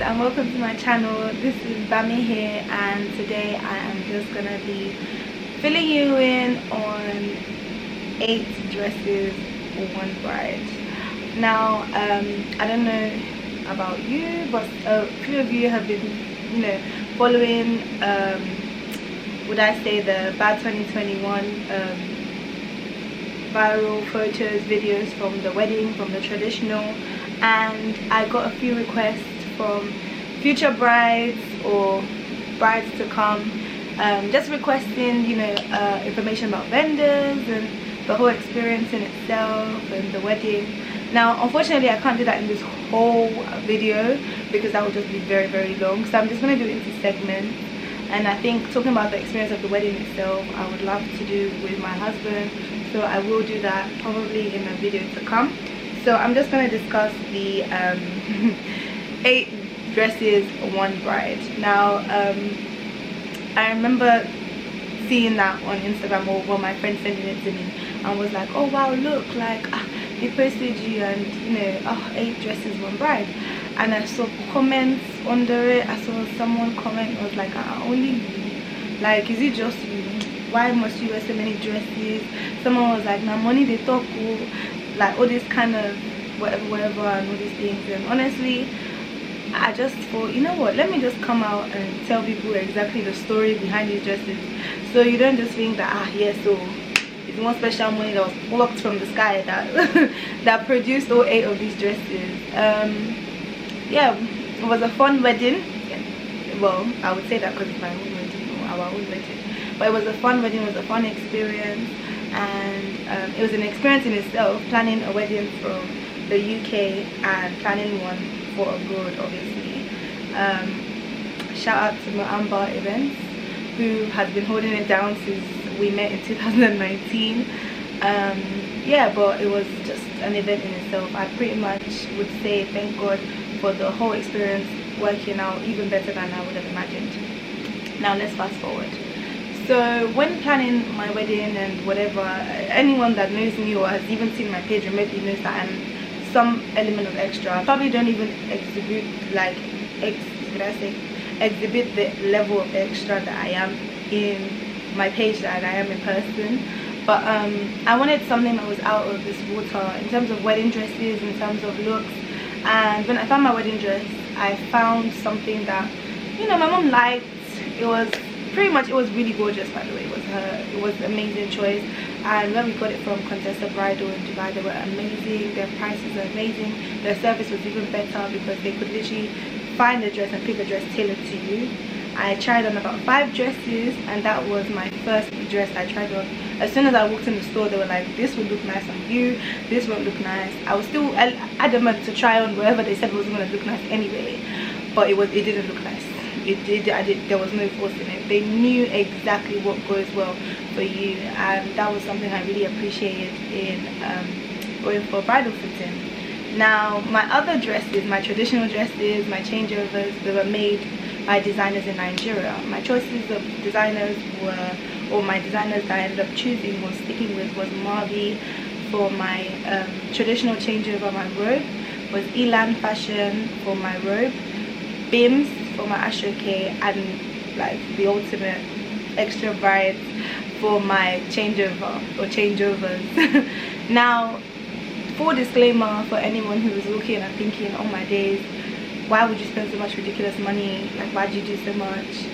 and welcome to my channel. This is Bimmss here, and today I am just gonna be filling you in on 8 dresses for one bride. Now I don't know about you, but a few of you have been following would I say the B.A.D2021 viral photos, videos from the wedding, from the traditional, and I got a few requests from future brides or brides to come, just requesting information about vendors and the whole experience in itself and the wedding. Now unfortunately I can't do that in this whole video because that would just be very, very long, so I'm just going to do it into segments. And I think talking about the experience of the wedding itself, I would love to do with my husband, so I will do that probably in a video to come. So I'm just going to discuss the 8 dresses one bride. Now I remember seeing that on Instagram, or my friend sending it to me, and was like, oh wow, look, like they posted you and 8 dresses one bride. And I saw comments under it. I saw someone comment, was like, only you, like, is it just you? Why must you wear so many dresses? Someone was like, now money they talk, like all this kind of whatever and all these things. And honestly, I just thought, you know what, let me just come out and tell people exactly the story behind these dresses, so you don't just think that so it's one special money that was plucked from the sky that that produced all 8 of these dresses. Yeah, it was a fun wedding. Well, I would say that because it's my own wedding or our own wedding, but it was a fun wedding. It was a fun experience, and it was an experience in itself, planning a wedding from the UK and planning one for abroad, obviously. Shout out to Marvee events, who has been holding it down since we met in 2019. Yeah, but it was just an event in itself. I pretty much would say thank God for the whole experience working out even better than I would have imagined. Now let's fast forward. So when planning my wedding and whatever, anyone that knows me or has even seen my page remotely knows that I'm some element of extra. I probably don't even exhibit exhibit the level of extra that I am in my page that I am in person, but I wanted something that was out of this water in terms of wedding dresses, in terms of looks. And when I found my wedding dress, I found something that my mom liked. It was pretty much, it was really gorgeous, by the way. It was an amazing choice. And when we got it from Contessa Bridal in Dubai, they were amazing. Their prices were amazing. Their service was even better because they could literally find a dress and pick a dress tailored to you. I tried on about 5 dresses, and that was my first dress I tried on. As soon as I walked in the store, they were like, this would look nice on you, this won't look nice. I was still adamant to try on whatever they said was going to look nice anyway, but it didn't look nice. There was no force in it. They knew exactly what goes well for you, and that was something I really appreciated in going for bridal fitting. Now my other dresses, my traditional dresses, my changeovers, they were made by designers in Nigeria. My choices of designers were, or my designers that I ended up choosing or sticking with, was Marvee for my traditional changeover. My robe was Elan fashion for my robe, Bimmss for my ashoke, and like the ultimate Xtrabrides for my changeover or changeovers. Now, full disclaimer for anyone who is looking and thinking, oh my days, why would you spend so much ridiculous money, like why did you do so much?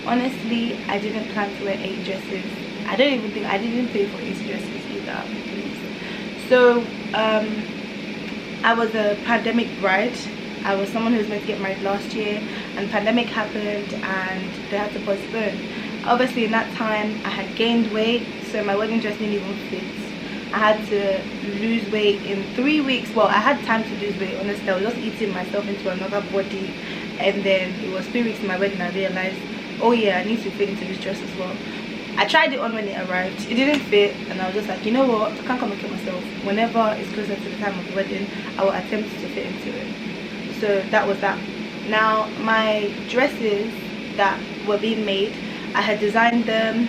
Honestly, I didn't plan to wear 8 dresses. I didn't pay for 8 dresses either, please. So I was a pandemic bride. I was someone who was meant to get married last year, and pandemic happened and they had to postpone. Obviously in that time I had gained weight, so my wedding dress didn't even fit. I had to lose weight in 3 weeks. Well, I had time to lose weight, honestly. I was just eating myself into another body, and then it was 3 weeks to my wedding I realized, oh yeah, I need to fit into this dress as well. I tried it on when it arrived, it didn't fit, and I was just like, you know what, I can't come and kill myself. Whenever it's closer to the time of the wedding, I will attempt to fit into it. So that was that. Now my dresses that were being made I had designed them.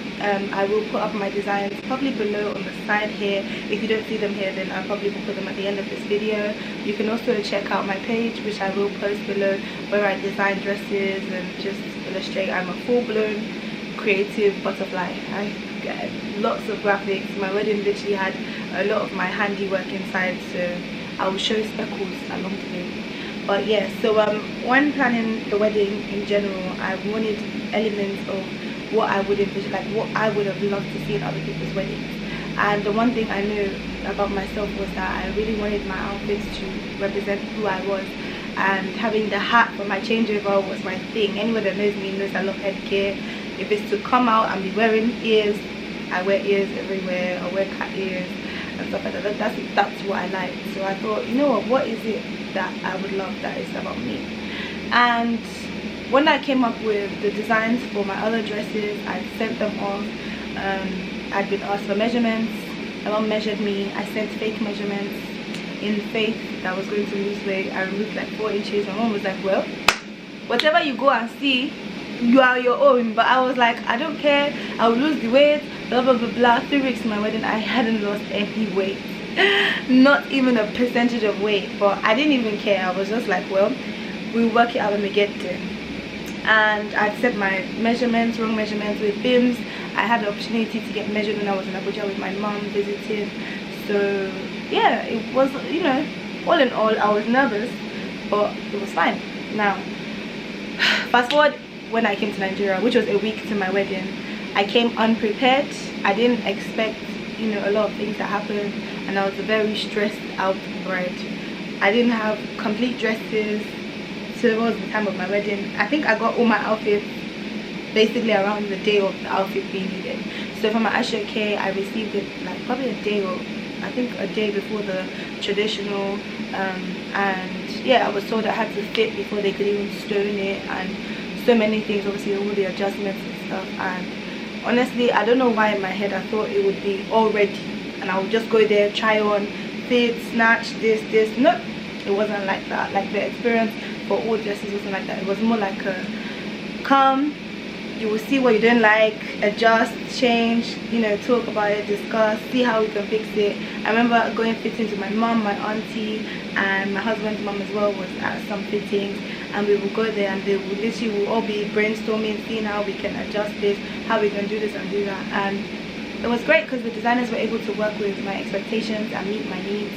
I will put up my designs probably below on the side here. If you don't see them here, then I probably will put them at the end of this video. You can also check out my page, which I will post below, where I design dresses and just illustrate. I'm a full-blown creative butterfly. I get lots of graphics. My wedding literally had a lot of my handiwork inside, so I will show speckles along the way. But yeah, so when planning the wedding in general, I wanted elements of what I would envision, like what I would have loved to see in other people's weddings. And the one thing I knew about myself was that I really wanted my outfits to represent who I was, and having the hat for my changeover was my thing. Anyone that knows me knows I love headgear. If it's to come out and be wearing ears, I wear ears everywhere. I wear cat ears and stuff like that. That's what I like. So I thought, you know what is it that I would love that is about me? And when I came up with the designs for my other dresses, I sent them off. I'd been asked for measurements. My mom measured me. I sent fake measurements in faith that I was going to lose weight. I removed like 4 inches. My mom was like, well, whatever you go and see, you are your own. But I was like, I don't care, I will lose the weight, blah blah blah blah. 3 weeks to my wedding, I hadn't lost any weight, not even a percentage of weight. But I didn't even care. I was just like, well, we'll work it out when we get there. And I'd set my measurements, wrong measurements with Bimmss. I had the opportunity to get measured when I was in Abuja with my mom visiting. So yeah, it was, you know, all in all, I was nervous, but it was fine. Now fast forward, when I came to Nigeria, which was a week to my wedding, I came unprepared. I didn't expect, you know, a lot of things that happened, and I was a very stressed out bride. I didn't have complete dresses towards the time of my wedding. I think I got all my outfits basically around the day of the outfit being needed. So for my ashoke, I received it like probably a day, or I think a day before the traditional, and yeah, I was told I had to fit before they could even stone it, and so many things, obviously all the adjustments and stuff. And honestly, I don't know why in my head I thought it would be all ready and I would just go there, try on, fit, snatch, this. No, it wasn't like that. Like the experience for all dresses wasn't like that. It was more like a come, you will see what you don't like, adjust, change, you know, talk about it, discuss, see how we can fix it. I remember going fittings with my mom, my auntie, and my husband's mom as well was at some fittings, and we would go there and they would literally all be brainstorming, seeing how we can adjust this, how we can do this and do that. And it was great because the designers were able to work with my expectations and meet my needs.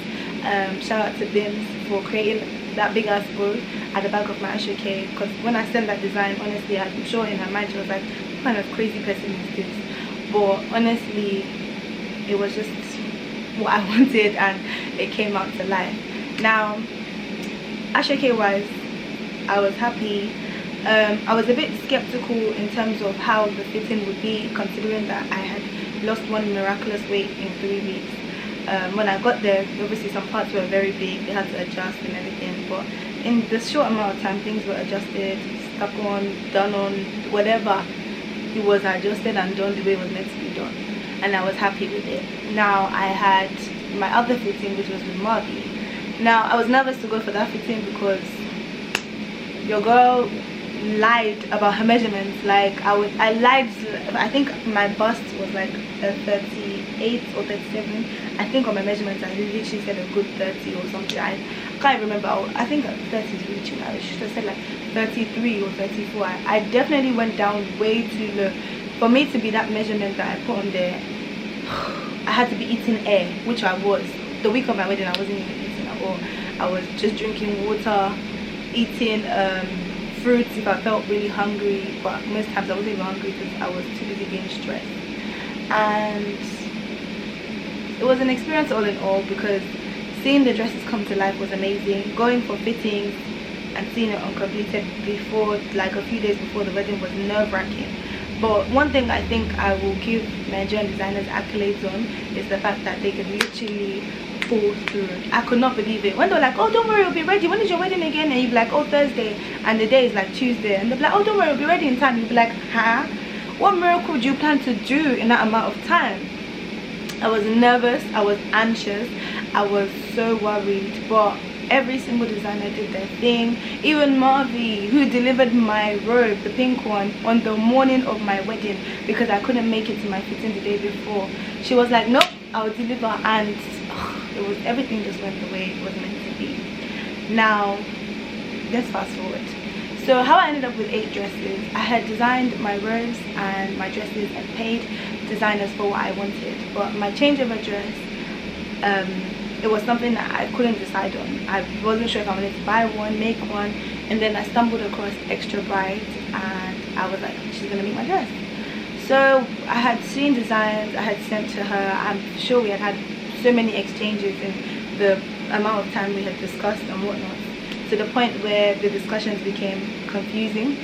Shout out to Bimmss for creating that big ass bow at the back of my ashoke, because when I sent that design, honestly, I'm sure in her mind she was like, what kind of crazy person is this? But honestly, it was just what I wanted and it came out to life. Now, ashoke wise, I was happy. I was a bit skeptical in terms of how the fitting would be, considering that I had lost 1 miraculous weight in 3 weeks. When I got there, obviously some parts were very big, they had to adjust and everything, but in the short amount of time things were adjusted, stuck on, done on, whatever, it was adjusted and done the way it was meant to be done, and I was happy with it. Now I had my other fitting, which was with Marvee. Now I was nervous to go for that fitting because your girl lied about her measurements. Like I lied. I think my bust was like a 38 or 37. I think on my measurements I literally said a good 30 or something. I can't remember. I think 30 is reaching. I should have said like 33 or 34. I definitely went down way too low. For me to be that measurement that I put on there, I had to be eating air, which I was. The week of my wedding I wasn't even eating at all. I was just drinking water, eating fruits if I felt really hungry, but most times I wasn't even hungry because I was too busy being stressed. And it was an experience all in all, because seeing the dresses come to life was amazing. Going for fittings and seeing it uncompleted before, like a few days before the wedding, was nerve-wracking. But one thing I think I will give Nigerian designers accolades on is the fact that they could literally pull through. I could not believe it when they were like, oh don't worry, it'll be ready, when is your wedding again? And you'd be like, oh Thursday, and the day is like Tuesday, and they'll be like, oh don't worry, it'll be ready in time. You'd be like, huh? What miracle would you plan to do in that amount of time? I was nervous, I was anxious, I was so worried, but Every single designer did their thing. Even Marvee, who delivered my robe, the pink one, on the morning of my wedding because I couldn't make it to my fitting the day before, she was like, nope, I'll deliver. And it was, everything just went the way it was meant to be. Now let's fast forward. So how I ended up with 8 dresses. I had designed my robes and my dresses and paid designers for what I wanted, but my change of address, it was something that I couldn't decide on. I wasn't sure if I wanted to buy one, make one, and then I stumbled across Xtrabride and I was like, she's gonna make my dress. So I had seen designs, I had sent to her. I'm sure we had had so many exchanges in the amount of time we had discussed and whatnot, to the point where the discussions became confusing.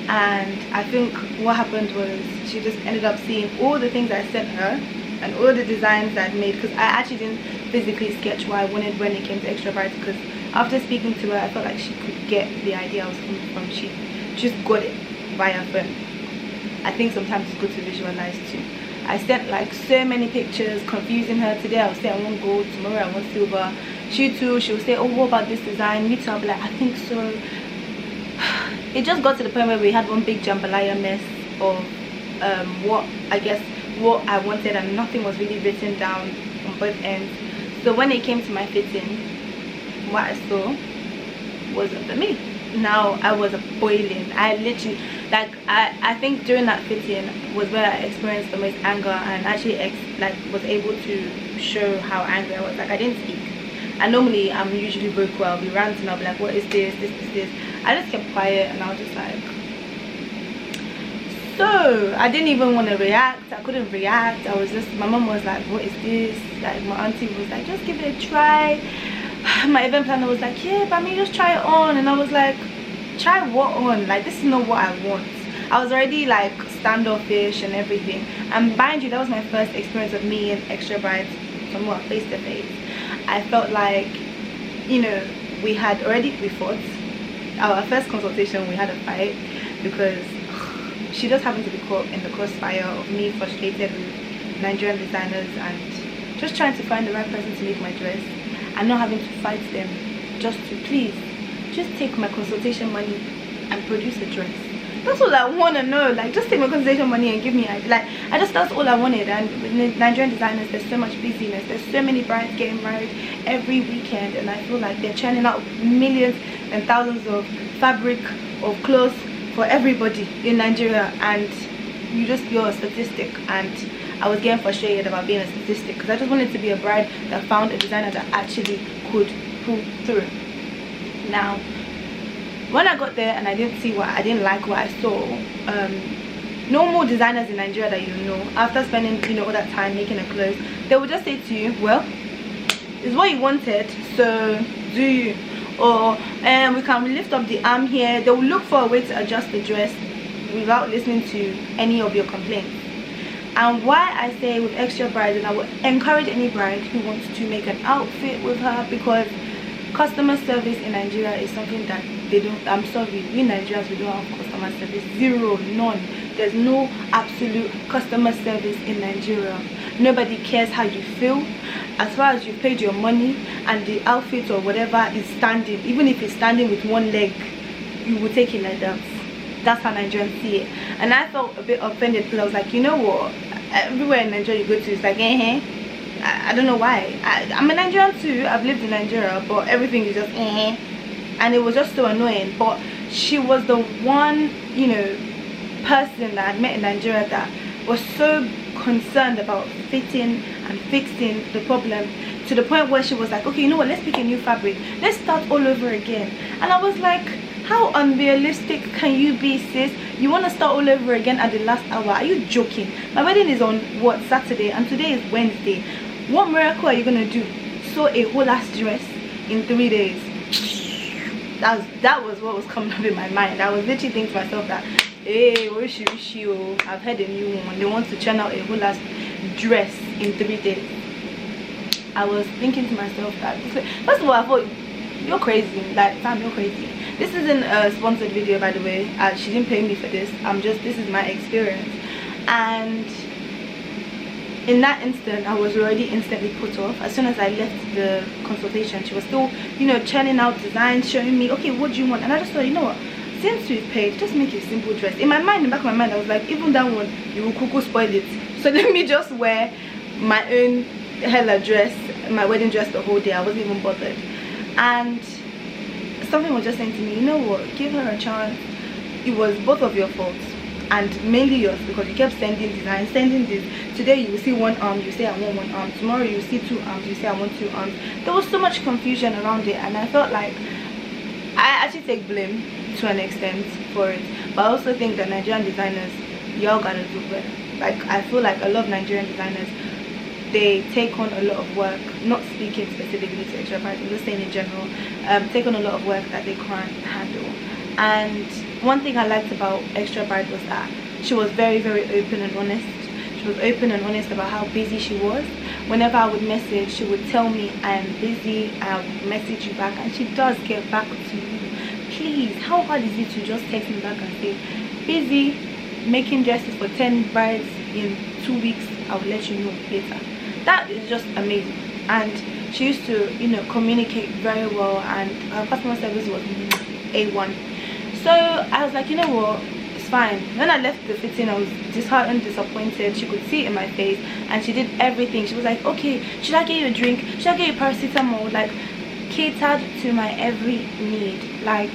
And I think what happened was she just ended up seeing all the things I sent her and all the designs I'd made, because I actually didn't physically sketch what I wanted when it came to Xtrabride, because after speaking to her I felt like she could get the idea I was coming from. She just got it via phone. I think sometimes it's good to visualize too. I sent like so many pictures confusing her. Today I'll say I want gold, tomorrow I want silver. She too, she'll say, oh, what about this design? Me too, I'll be like, I think so. It just got to the point where we had one big jambalaya mess of what I wanted, and nothing was really written down on both ends. So when it came to my fitting, what I saw wasn't for me. Now I was boiling. I literally, like, I think during that fitting was where I experienced the most anger, and actually was able to show how angry I was. Like, I didn't speak, and normally I'm usually vocal. I'll be ranting, I'll be like, what is this, this. I just kept quiet, and I was just like, so I didn't even want to react. I couldn't react. I was just, my mom was like, what is this? Like, my auntie was like, just give it a try. My event planner was like, yeah, but I mean, just try it on. And I was like, try what on? Like, this is not what I want. I was already like standoffish and everything. And mind you, that was my first experience of me and Xtrabride somewhat face to face. I felt like, you know, we fought. Our first consultation, we had a fight because she just happened to be caught in the crossfire of me frustrated with Nigerian designers and just trying to find the right person to make my dress, and not having to fight them just to please just take my consultation money and produce a dress. That's all I want to know. Like, just take my consultation money and give me, like, that's all I wanted. And with Nigerian designers, there's so much busyness. There's so many brides getting married every weekend, and I feel like they're churning out millions and thousands of fabric of clothes for everybody in Nigeria, and you're a statistic. And I was getting frustrated about being a statistic, because I just wanted to be a bride that found a designer that actually could pull through. Now, when I got there and I didn't like what I saw, normal designers in Nigeria that you know, after spending, you know, all that time making a clothes, they would just say to you, well, it's what you wanted, so do you? Or we can lift up the arm here. They will look for a way to adjust the dress without listening to any of your complaints. And why I say with Xtrabride, and I would encourage any bride who wants to make an outfit with her, because customer service in Nigeria is something that they don't, I'm sorry, we Nigerians, we don't have customer service. Zero, none. There's no absolute customer service in Nigeria. Nobody cares how you feel. As far as you paid your money and the outfit or whatever is standing, even if it's standing with one leg, you will take it like that. That's how Nigerians see it. And I felt a bit offended, because I was like, you know what, everywhere in Nigeria you go to, it's like, I don't know why. I'm a Nigerian too, I've lived in Nigeria, but everything is just and it was just so annoying. But she was the one, you know, person that I met in Nigeria that was so concerned about fitting and fixing the problem, to the point where she was like, okay, you know what, let's pick a new fabric, let's start all over again. And I was like, how unrealistic can you be, sis? You want to start all over again at the last hour? Are you joking? My wedding is on what, Saturday, and today is Wednesday. What miracle are you gonna do? Sew a whole ass dress in 3 days? That was what was coming up in my mind. I was literally thinking to myself that, hey, I've heard a new one, they want to churn out a whole ass dress in 3 days. I was thinking to myself that, first of all, I thought, you're crazy. Like, fam, you're crazy. This isn't a sponsored video, by the way. She didn't pay me for this. This is my experience. And in that instant I was already instantly put off. As soon as I left the consultation, she was still, you know, churning out designs, showing me, okay, what do you want? And I just thought, you know what, since we've paid, just make a simple dress. In my mind, in the back of my mind, I was like, even that one, you will cuckoo spoil it, so let me just wear my own hella dress, my wedding dress, the whole day. I wasn't even bothered. And something was just saying to me, you know what, give her a chance. It was both of your faults, and mainly yours, because you kept sending designs, sending this. Today you will see one arm, you say I want one arm. Tomorrow you will see 2 arms, you say I want 2 arms. There was so much confusion around it, and I felt like I actually take blame to an extent for it. But I also think that Nigerian designers, y'all gotta do better. Like, I feel like a lot of Nigerian designers, they take on a lot of work, not speaking specifically to Xtrabride, I'm just saying in general, take on a lot of work that they can't handle. And one thing I liked about Xtrabride was that she was very, very open and honest. She was open and honest about how busy she was. Whenever I would message, she would tell me, I am busy, I'll message you back, and she does get back to you. Please, how hard is it to just text me back and say, busy, making dresses for 10 brides in 2 weeks, I will let you know later. That is just amazing. And she used to, you know, communicate very well, and her customer service was A1. So I was like, you know what, it's fine. When I left the fitting, I was disheartened, disappointed. She could see it in my face, and she did everything. She was like, okay, should I get you a drink, should I get you paracetamol? Like, catered to my every need. Like,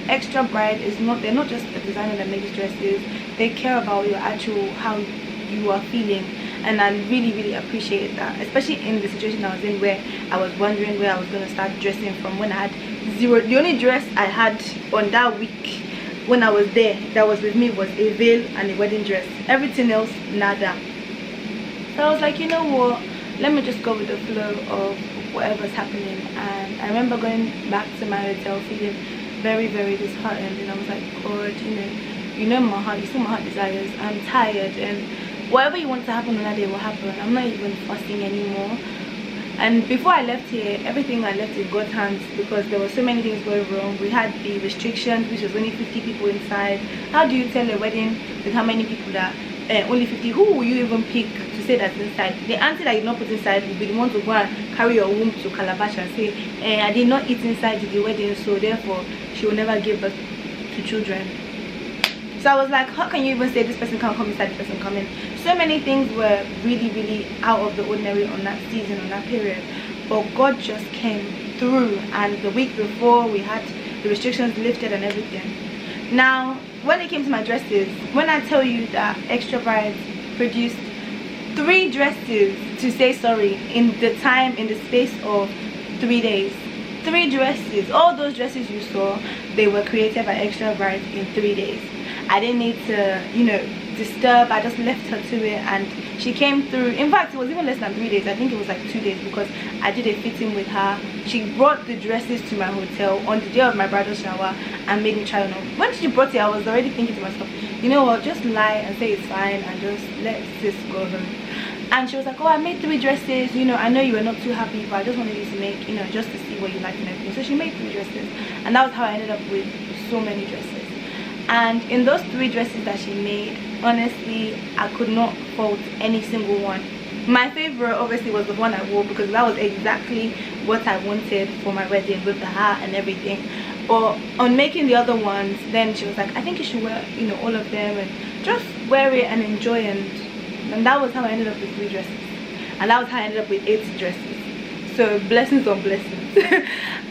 Xtrabride is not, they're not just a designer that makes dresses, they care about your actual, how you are feeling. And I really, really appreciate that, especially in the situation I was in, where I was wondering where I was going to start dressing from, when I had zero. The only dress I had on that week when I was there that was with me was a veil and a wedding dress. Everything else, nada. So I was like, you know what, let me just go with the flow of whatever's happening. And I remember going back to my hotel feeling very, very disheartened, and I was like, God, you know my heart, you see my heart desires. I'm tired, and whatever you want to happen on that day will happen. I'm not even fussing anymore. And before I left here, everything I left in God's hands, because there were so many things going wrong. We had the restrictions, which was only 50 people inside. How do you tell a wedding with how many people that only 50? Who will you even pick to say that's inside? The auntie that you not put inside will be the one to go and carry your womb to Calabash and say, I did not eat inside the wedding, so therefore she will never give birth to children. So I was like, how can you even say this person can't come inside, this person come in? So many things were really, really out of the ordinary on that season, on that period. But God just came through, and the week before we had the restrictions lifted and everything. Now, when it came to my dresses, when I tell you that Xtrabride produced 3 dresses to say sorry in the space of 3 days. 3 dresses. All those dresses you saw, they were created by Xtrabride in 3 days. I didn't need to, you know, disturb. I just left her to it, and she came through. In fact, it was even less than 3 days. I think it was like 2 days, because I did a fitting with her. She brought the dresses to my hotel on the day of my bridal shower and made me try on. When she brought it, I was already thinking to myself, you know what, just lie and say it's fine and just let this go home. And she was like, oh, I made 3 dresses, you know, I know you were not too happy, but I just wanted you to make, you know, just to see what you liked and everything. So she made 3 dresses, and that was how I ended up with so many dresses. And in those 3 dresses that she made, honestly, I could not fault any single one. My favorite obviously was the one I wore, because that was exactly what I wanted for my wedding, with the hat and everything. But on making the other ones, then she was like, I think you should wear, you know, all of them and just wear it and enjoy. And that was how I ended up with 3 dresses, and that was how I ended up with 8 dresses. So blessings on blessings.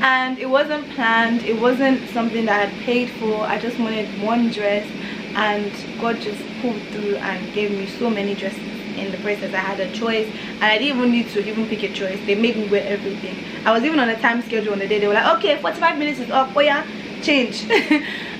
And it wasn't planned, it wasn't something that I had paid for. I just wanted one dress, and God just pulled through and gave me so many dresses in the process. I had a choice, and I didn't even need to even pick a choice. They made me wear everything. I was even on a time schedule on the day. They were like, okay, 45 minutes is up, oh yeah, change.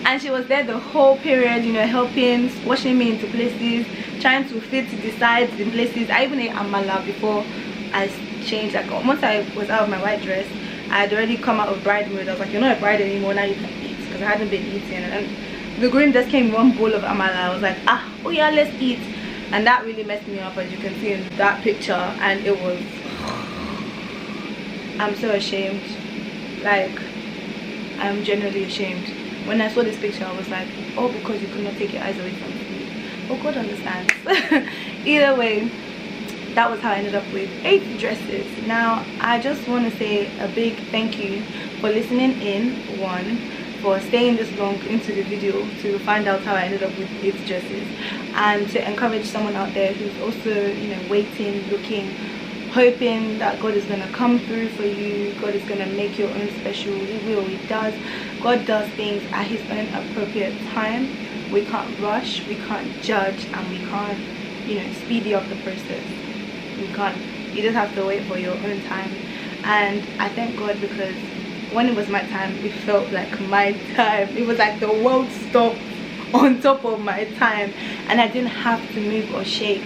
And she was there the whole period, you know, helping, washing me into places, trying to fit the sides in places. I even ate amala before I changed. Like, once I was out of my white dress, I had already come out of bride mode. I was like, you're not a bride anymore, now you can eat, because I hadn't been eating. And the groom just came with one bowl of amala. I was like, oh yeah, let's eat. And that really messed me up, as you can see in that picture. And it was, I'm so ashamed. Like, I'm genuinely ashamed. When I saw this picture, I was like, oh, because you could not take your eyes away from me. Oh, God understands. Either way, that was how I ended up with 8 dresses. Now I just want to say a big thank you for listening in, one, for staying this long into the video to find out how I ended up with 8 dresses, and to encourage someone out there who's also, you know, waiting, looking, hoping that God is going to come through for you. God is going to make your own special. He will. He does. God does things at his own appropriate time. We can't rush, we can't judge, and we can't, you know, speedy up the process. We can't. You just have to wait for your own time. And I thank God, because when it was my time, it felt like my time. It was like the world stopped on top of my time, and I didn't have to move or shake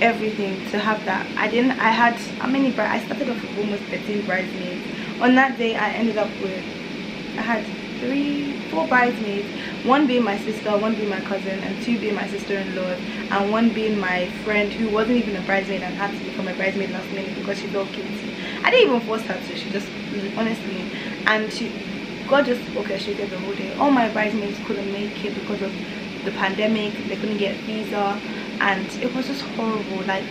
everything to have that. I had how many I started off with almost 13 bridesmaids. On that day I ended up with, I had 4 bridesmaids, one being my sister, one being my cousin, and 2 being my sister-in-law, and 1 being my friend who wasn't even a bridesmaid and had to become a bridesmaid last minute because she felt guilty. I didn't even force her to, she just, honestly, and God just orchestrated the whole day. All my bridesmaids couldn't make it because of the pandemic. They couldn't get visa, and it was just horrible. Like,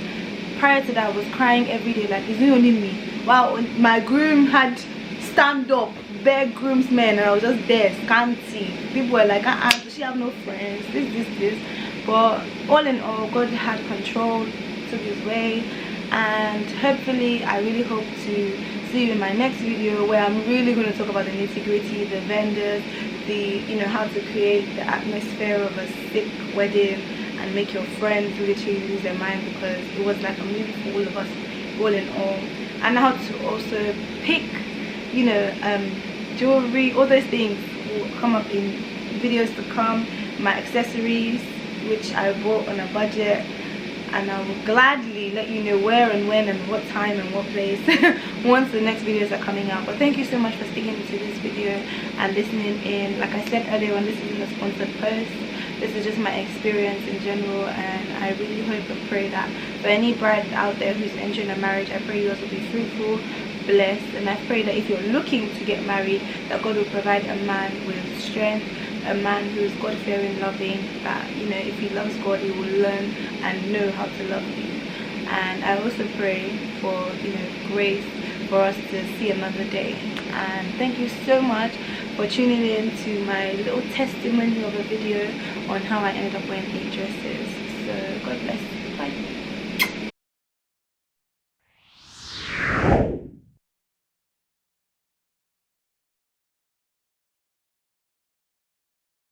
prior to that I was crying every day, like, is it only me? Wow, my groom had stand up bare groomsmen, and I was just there scanty. People were like, does she have no friends, this. But all in all, God had control, took his way, and hopefully I really hope to see you in my next video, where I'm really going to talk about the nitty-gritty, the vendors, the, you know, how to create the atmosphere of a sick wedding and make your friends literally lose their mind, because it was like a movie for all of us, all in all. And how to also pick, you know, jewelry. All those things will come up in videos to come. My accessories, which I bought on a budget, and I will gladly let you know where and when and what time and what place once the next videos are coming out. But thank you so much for sticking to this video and listening in. Like I said earlier on, this isn't a sponsored post. This is just my experience in general, and I really hope and pray that for any bride out there who's entering a marriage, I pray yours will be fruitful, blessed, and I pray that if you're looking to get married, that God will provide a man with strength, a man who is God-fearing, loving, that, you know, if he loves God, he will learn and know how to love you. And I also pray for, you know, grace for us to see another day. And thank you so much for tuning in to my little testimony of a video on how I ended up wearing 8 dresses. So God bless. Bye.